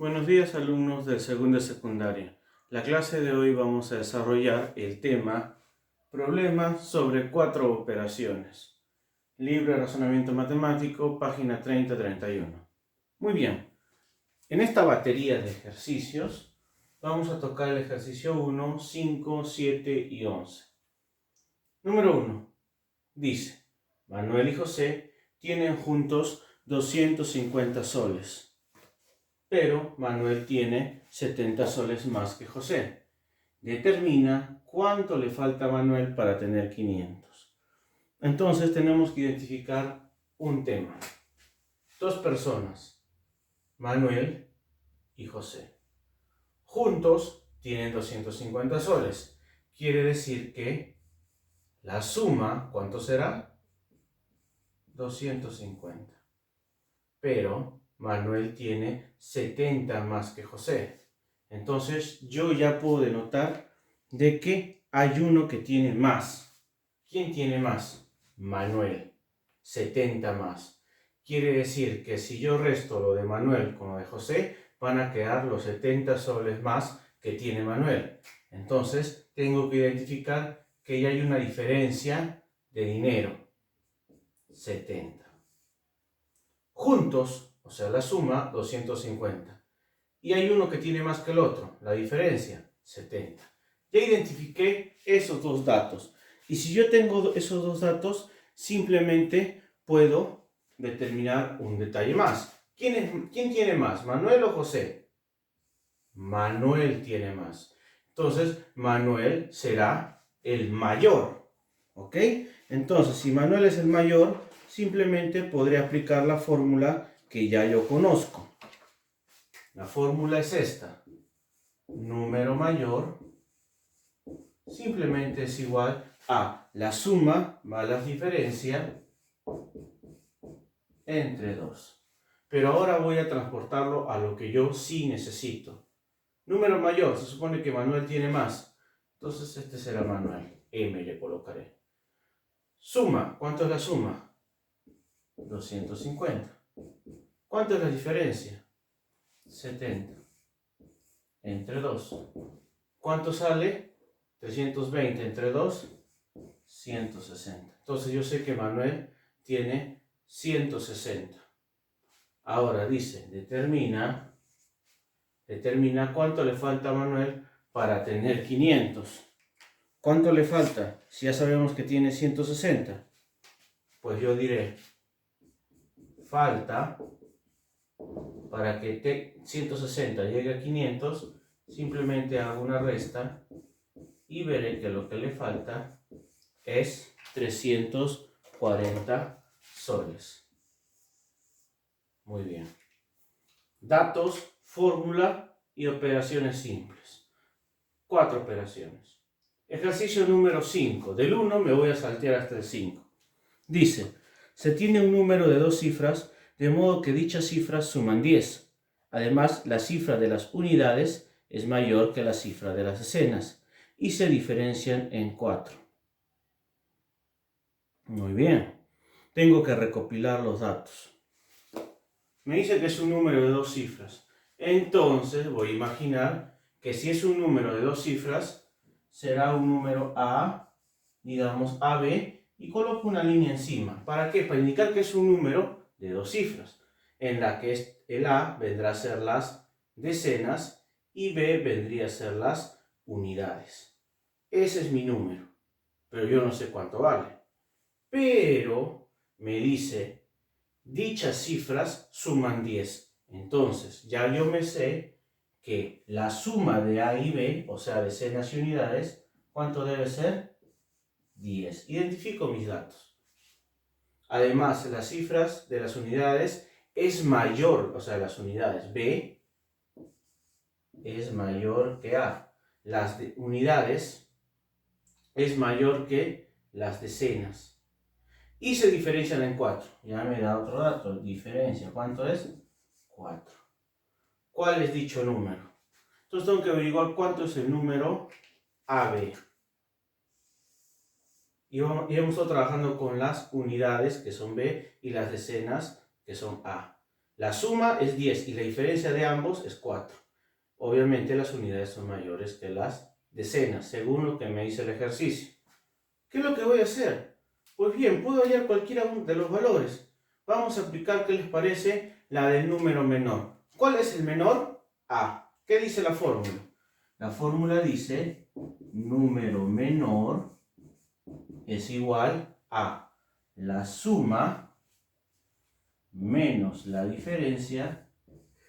Buenos días, alumnos del segundo de secundaria. La clase de hoy vamos a desarrollar el tema Problemas sobre 4 operaciones. Libro de Razonamiento Matemático, página 30-31. Muy bien, en esta batería de ejercicios vamos a tocar el ejercicio 1, 5, 7 y 11. Número 1. Dice, Manuel y José tienen juntos 250 soles. Pero Manuel tiene 70 soles más que José. Determina cuánto le falta a Manuel para tener 500. Entonces tenemos que identificar un tema. Dos personas, Manuel y José. Juntos tienen 250 soles. Quiere decir que la suma, ¿cuánto será? 250. Pero Manuel tiene 70 más que José. Entonces yo ya puedo denotar de que hay uno que tiene más. ¿Quién tiene más? Manuel. 70 más. Quiere decir que si yo resto lo de Manuel con lo de José, van a quedar los 70 soles más que tiene Manuel. Entonces tengo que identificar que ya hay una diferencia de dinero. 70. Juntos, o sea, la suma, 250. Y hay uno que tiene más que el otro, la diferencia, 70. Ya identifiqué esos dos datos. Y si yo tengo esos dos datos, simplemente puedo determinar un detalle más. ¿Quién tiene más, Manuel o José? Manuel tiene más. Entonces, Manuel será el mayor. ¿Ok? Entonces, si Manuel es el mayor, simplemente podré aplicar la fórmula que ya yo conozco. La fórmula es esta. Número mayor simplemente es igual a la suma más la diferencia entre 2. Pero ahora voy a transportarlo a lo que yo sí necesito. Número mayor, se supone que Manuel tiene más. Entonces este será Manuel. M le colocaré. Suma, ¿cuánto es la suma? 250. ¿Cuánto es la diferencia? 70. Entre 2. ¿Cuánto sale? 320 entre 2, 160. Entonces yo sé que Manuel tiene 160. Ahora dice, determina cuánto le falta a Manuel para tener 500. ¿Cuánto le falta? Si ya sabemos que tiene 160. Pues yo diré, falta, para que 160 llegue a 500, simplemente hago una resta y veré que lo que le falta es 340 soles. Muy bien. Datos, fórmula y operaciones simples. 4 operaciones. Ejercicio número 5. Del 1 me voy a saltear hasta el 5. Dice, se tiene un número de 2 cifras, de modo que dichas cifras suman 10. Además, la cifra de las unidades es mayor que la cifra de las decenas y se diferencian en 4. Muy bien. Tengo que recopilar los datos. Me dice que es un número de 2 cifras. Entonces voy a imaginar que si es un número de 2 cifras, será un número A, digamos AB, y coloco una línea encima. ¿Para qué? Para indicar que es un número de 2 cifras, en la que el A vendrá a ser las decenas y B vendría a ser las unidades. Ese es mi número, pero yo no sé cuánto vale. Pero me dice, dichas cifras suman 10. Entonces, ya yo me sé que la suma de A y B, o sea, decenas y unidades, ¿cuánto debe ser? 10. Identifico mis datos. Además, las cifras de las unidades es mayor, o sea, las unidades B es mayor que A. Las unidades es mayor que las decenas. Y se diferencian en 4. Ya me da otro dato. Diferencia. ¿Cuánto es? 4. ¿Cuál es dicho número? Entonces tengo que averiguar cuánto es el número AB. Y hemos estado trabajando con las unidades, que son B, y las decenas, que son A. La suma es 10 y la diferencia de ambos es 4. Obviamente las unidades son mayores que las decenas, según lo que me dice el ejercicio. ¿Qué es lo que voy a hacer? Pues bien, puedo hallar cualquiera de los valores. Vamos a aplicar, ¿qué les parece? La del número menor. ¿Cuál es el menor? A. ¿Qué dice la fórmula? La fórmula dice número menor es igual a la suma menos la diferencia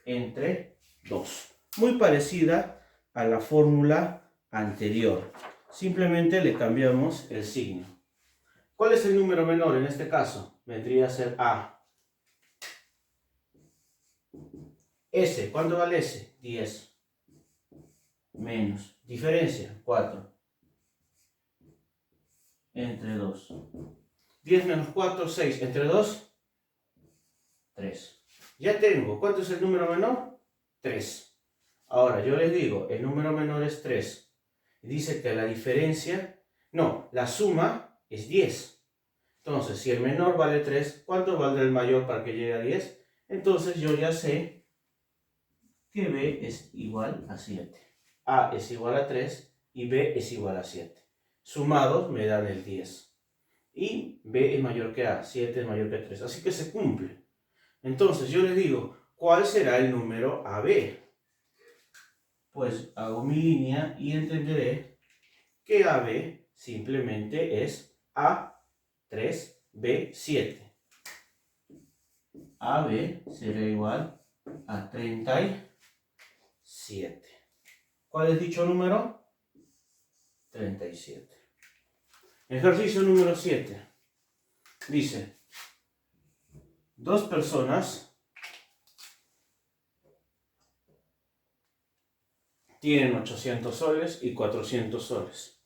entre 2. Muy parecida a la fórmula anterior. Simplemente le cambiamos el signo. ¿Cuál es el número menor en este caso? Vendría a ser A. S, ¿cuánto vale S? 10. Menos. Diferencia, 4. Entre 2. 10 menos 4, 6. Entre 2, 3. Ya tengo. ¿Cuánto es el número menor? 3. Ahora, yo les digo, el número menor es 3. Dice que la diferencia, no, la suma es 10. Entonces, si el menor vale 3, ¿cuánto valdrá el mayor para que llegue a 10? Entonces, yo ya sé que B es igual a 7. A es igual a 3 y B es igual a 7. Sumados me dan el 10. Y B es mayor que A, 7 es mayor que 3. Así que se cumple. Entonces, yo les digo, ¿cuál será el número AB? Pues hago mi línea y entenderé que AB simplemente es A3B7. AB será igual a 37. ¿Cuál es dicho número? 37. Ejercicio número 7. Dice, dos personas tienen 800 soles y 400 soles,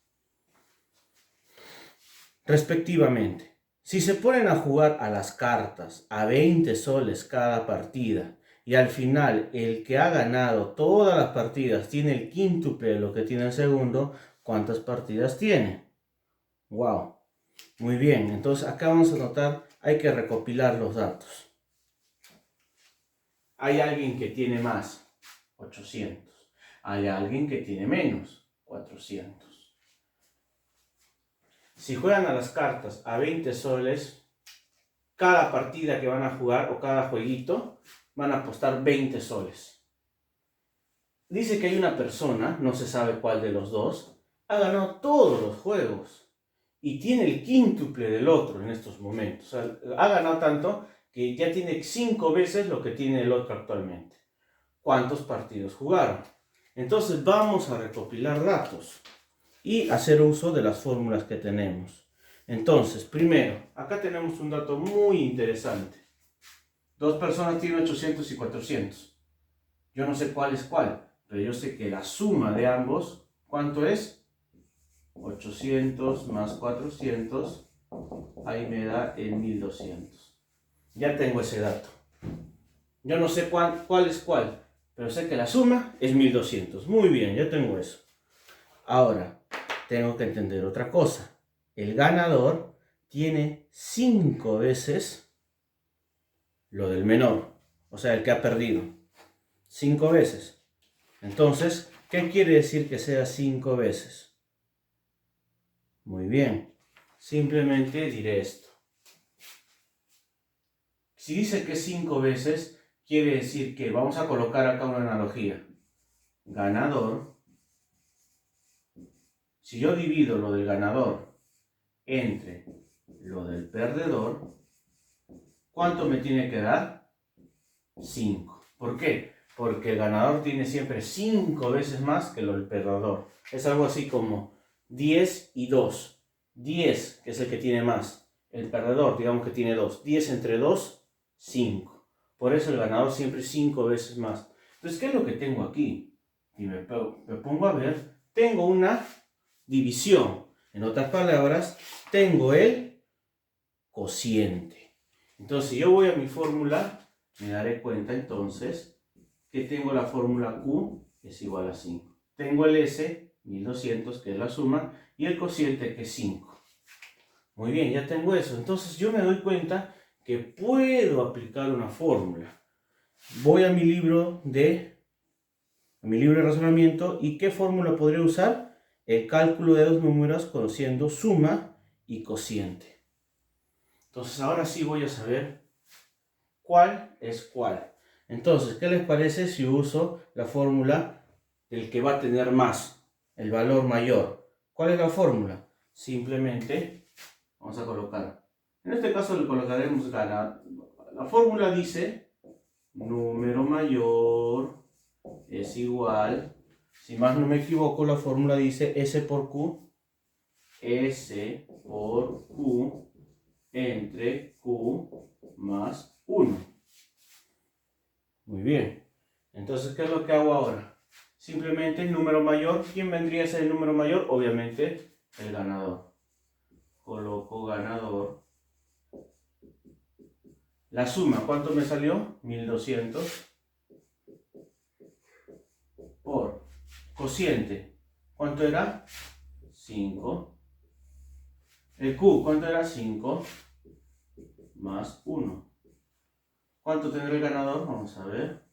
respectivamente. Si se ponen a jugar a las cartas a 20 soles cada partida y al final el que ha ganado todas las partidas tiene el quíntuple de lo que tiene el segundo, ¿cuántas partidas tiene? ¡Wow! Muy bien, entonces acá vamos a notar, hay que recopilar los datos. Hay alguien que tiene más, 800. Hay alguien que tiene menos, 400. Si juegan a las cartas a 20 soles, cada partida que van a jugar o cada jueguito van a apostar 20 soles. Dice que hay una persona, no se sabe cuál de los dos, ha ganado todos los juegos y tiene el quíntuple del otro en estos momentos. O sea, ha ganado tanto que ya tiene 5 veces lo que tiene el otro actualmente. ¿Cuántos partidos jugaron? Entonces vamos a recopilar datos y hacer uso de las fórmulas que tenemos. Entonces, primero, acá tenemos un dato muy interesante. Dos personas tienen 800 y 400. Yo no sé cuál es cuál, pero yo sé que la suma de ambos, ¿cuánto es? 800 más 400, ahí me da el 1200. Ya tengo ese dato. Yo no sé cuál es cuál, pero sé que la suma es 1200. Muy bien, ya tengo eso. Ahora, tengo que entender otra cosa. El ganador tiene 5 veces lo del menor, o sea, el que ha perdido. 5 veces. Entonces, ¿qué quiere decir que sea 5 veces? Muy bien. Simplemente diré esto. Si dice que 5 veces, quiere decir que vamos a colocar acá una analogía. Ganador. Si yo divido lo del ganador entre lo del perdedor, ¿cuánto me tiene que dar? 5. ¿Por qué? Porque el ganador tiene siempre 5 veces más que lo del perdedor. Es algo así como 10 y 2. 10, que es el que tiene más. El perdedor, digamos que tiene 2. 10 entre 2, 5. Por eso el ganador siempre 5 veces más. Entonces, ¿qué es lo que tengo aquí? Y me pongo a ver, tengo una división. En otras palabras, tengo el cociente. Entonces, si yo voy a mi fórmula, me daré cuenta entonces que tengo la fórmula Q es igual a 5. Tengo el S, 1200, que es la suma, y el cociente, que es 5. Muy bien, ya tengo eso. Entonces yo me doy cuenta que puedo aplicar una fórmula. voy a mi libro de razonamiento y ¿qué fórmula podría usar? El cálculo de dos números conociendo suma y cociente. Entonces ahora sí voy a saber cuál es cuál. Entonces, ¿qué les parece si uso la fórmula del que va a tener más, el valor mayor? ¿Cuál es la fórmula? Simplemente vamos a colocar, en este caso le colocaremos ganar. La fórmula dice número mayor es igual, si más no me equivoco, la fórmula dice S por Q entre Q más 1. Muy bien. Entonces, ¿qué es lo que hago ahora? Simplemente el número mayor. ¿Quién vendría a ser el número mayor? Obviamente el ganador. Coloco ganador. La suma, ¿cuánto me salió? 1200. Por cociente, ¿cuánto era? 5. El Q, ¿cuánto era? 5 más 1. ¿Cuánto tendrá el ganador? Vamos a ver.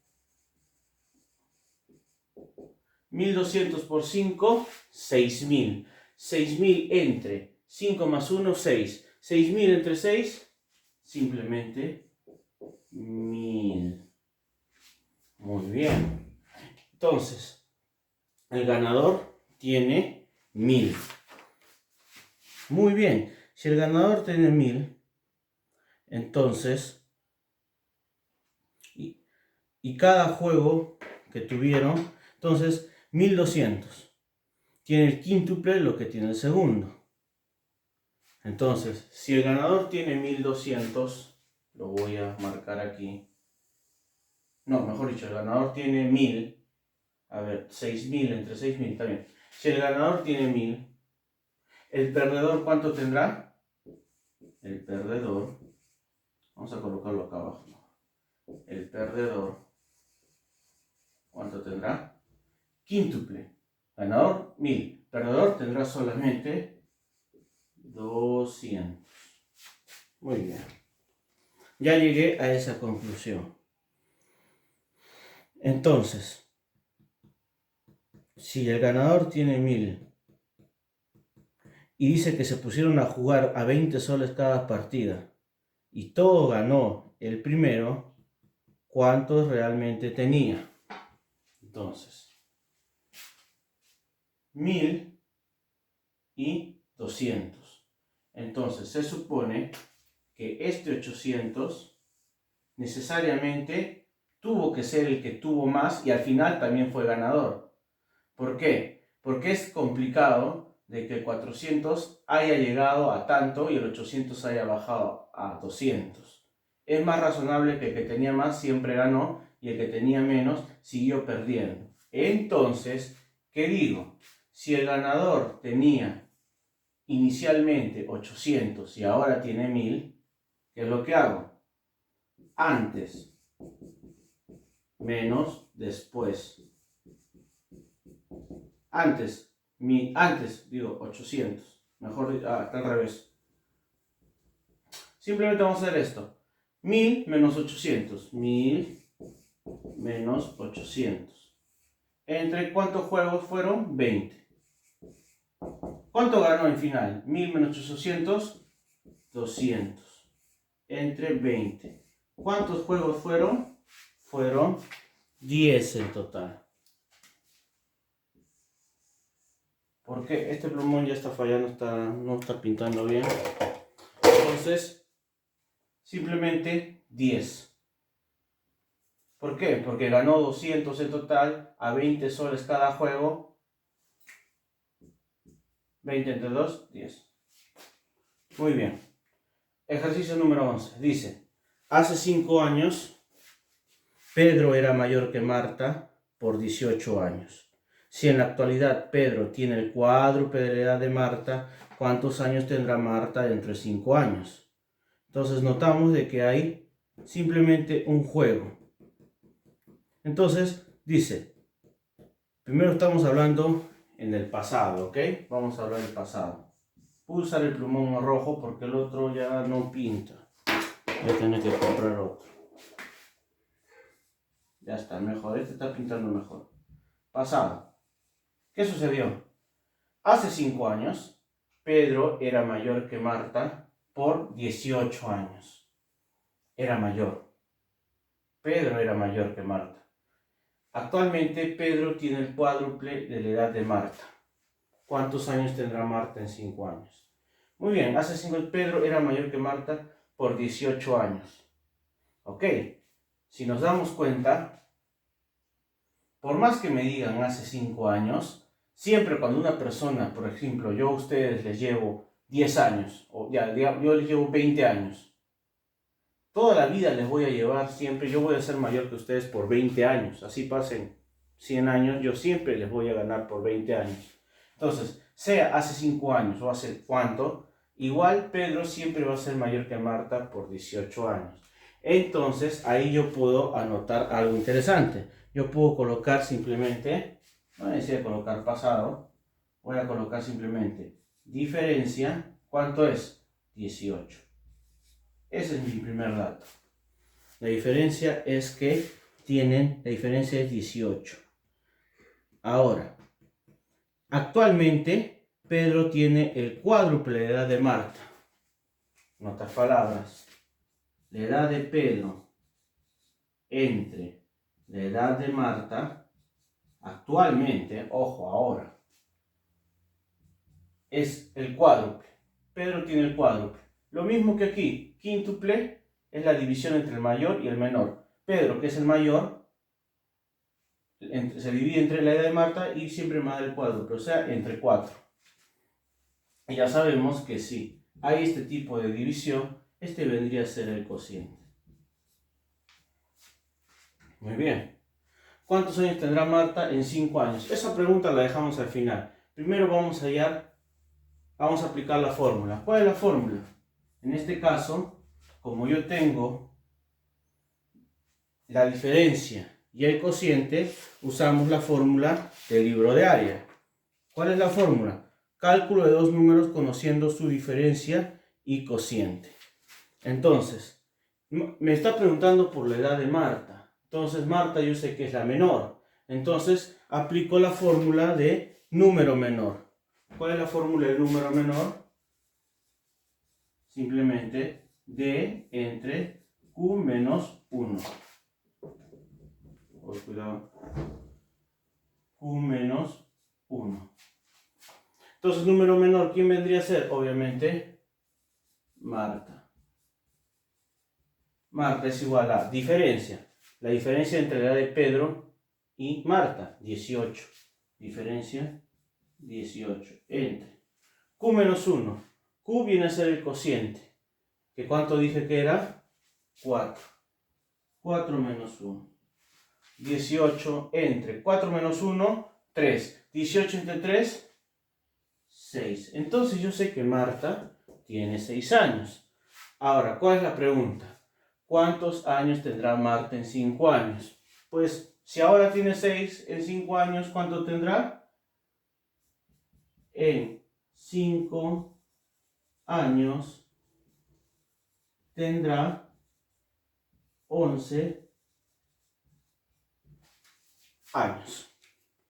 1200 por 5, 6000. 6000 entre 5 más 1, 6. 6000 entre 6, simplemente 1000. Muy bien. Entonces, el ganador tiene 1000. Muy bien. Si el ganador tiene 1000, entonces, y cada juego que tuvieron, entonces 1200 tiene el quíntuple de lo que tiene el segundo. Entonces, si el ganador tiene 1200, lo voy a marcar aquí. No, mejor dicho, el ganador tiene 1000. A ver, 6000 entre 6000 también. Si el ganador tiene 1000, ¿el perdedor cuánto tendrá? El perdedor, vamos a colocarlo acá abajo. El perdedor, ¿cuánto tendrá? Quíntuple. Ganador 1000. Perdedor tendrá solamente 200. Muy bien. Ya llegué a esa conclusión. Entonces, si el ganador tiene 1000 y dice que se pusieron a jugar a 20 soles cada partida y todo ganó el primero, ¿cuántos realmente tenía? Entonces, 1000 y 200. Entonces, se supone que este 800 necesariamente tuvo que ser el que tuvo más y al final también fue ganador. ¿Por qué? Porque es complicado de que el 400 haya llegado a tanto y el 800 haya bajado a 200. Es más razonable que el que tenía más siempre ganó y el que tenía menos siguió perdiendo. Entonces, ¿qué digo? Si el ganador tenía inicialmente 800 y ahora tiene 1000, ¿qué es lo que hago? Antes menos después. Antes digo 800. Mejor, está al revés. Simplemente vamos a hacer esto. 1000 menos 800. 1000 menos 800. ¿Entre cuántos juegos fueron? 20. ¿Cuánto ganó en final? 1000 menos 800. 200. Entre 20. ¿Cuántos juegos fueron? Fueron 10 en total. Porque este plumón ya está fallando, no está pintando bien. Entonces, simplemente 10. ¿Por qué? Porque ganó 200 en total a 20 soles cada juego. 20 entre 2, 10. Muy bien. Ejercicio número 11. Dice, hace 5 años, Pedro era mayor que Marta por 18 años. Si en la actualidad Pedro tiene el cuádruple de la edad de Marta, ¿cuántos años tendrá Marta dentro de 5 años? Entonces notamos de que hay simplemente un juego. Entonces dice, primero estamos hablando en el pasado, ¿ok? Vamos a hablar del pasado. Voy a usar el plumón rojo porque el otro ya no pinta. Voy a tener que comprar otro. Ya está, mejor. Este está pintando mejor. Pasado. ¿Qué sucedió? Hace 5 años, Pedro era mayor que Marta por 18 años. Era mayor. Pedro era mayor que Marta. Actualmente, Pedro tiene el cuádruple de la edad de Marta. ¿Cuántos años tendrá Marta en 5 años? Muy bien, hace 5 Pedro era mayor que Marta por 18 años. Ok, si nos damos cuenta, por más que me digan hace 5 años, siempre cuando una persona, por ejemplo, yo a ustedes les llevo 10 años, o ya, yo les llevo 20 años, toda la vida les voy a llevar siempre, yo voy a ser mayor que ustedes por 20 años, así pasen 100 años, yo siempre les voy a ganar por 20 años. Entonces, sea hace 5 años o hace cuánto, igual Pedro siempre va a ser mayor que Marta por 18 años. Entonces, ahí yo puedo anotar algo interesante. Yo puedo colocar simplemente, no necesito colocar pasado, voy a colocar simplemente diferencia, ¿cuánto es? 18. Ese es mi primer dato. La diferencia es que la diferencia es 18. Ahora, actualmente Pedro tiene el cuádruple de edad de Marta. En otras palabras, la edad de Pedro entre la edad de Marta, actualmente, ojo ahora, es el cuádruple. Pedro tiene el cuádruple. Lo mismo que aquí, quíntuple es la división entre el mayor y el menor. Pedro, que es el mayor, se divide entre la edad de Marta y siempre más del cuádruple, o sea, entre 4. Y ya sabemos que si hay este tipo de división, este vendría a ser el cociente. Muy bien. ¿Cuántos años tendrá Marta en 5 años? Esa pregunta la dejamos al final. Primero vamos a aplicar la fórmula. ¿Cuál es la fórmula? En este caso, como yo tengo la diferencia y el cociente, usamos la fórmula del libro de área. ¿Cuál es la fórmula? Cálculo de dos números conociendo su diferencia y cociente. Entonces, me está preguntando por la edad de Marta. Entonces, Marta yo sé que es la menor. Entonces, aplico la fórmula de número menor. ¿Cuál es la fórmula del número menor? Simplemente D entre Q menos 1. Cuidado. Q menos 1. Entonces, número menor, ¿quién vendría a ser? Obviamente, Marta. Marta es igual a diferencia. La diferencia entre la edad de Pedro y Marta, 18. Diferencia, 18. Entre Q menos 1. Q viene a ser el cociente. ¿Que cuánto dije que era? 4. 4 menos 1. 18 entre 4 menos 1, 3. 18 entre 3, 6. Entonces yo sé que Marta tiene 6 años. Ahora, ¿cuál es la pregunta? ¿Cuántos años tendrá Marta en 5 años? Pues si ahora tiene 6, en 5 años, ¿cuánto tendrá? En 5 años tendrá 11 años.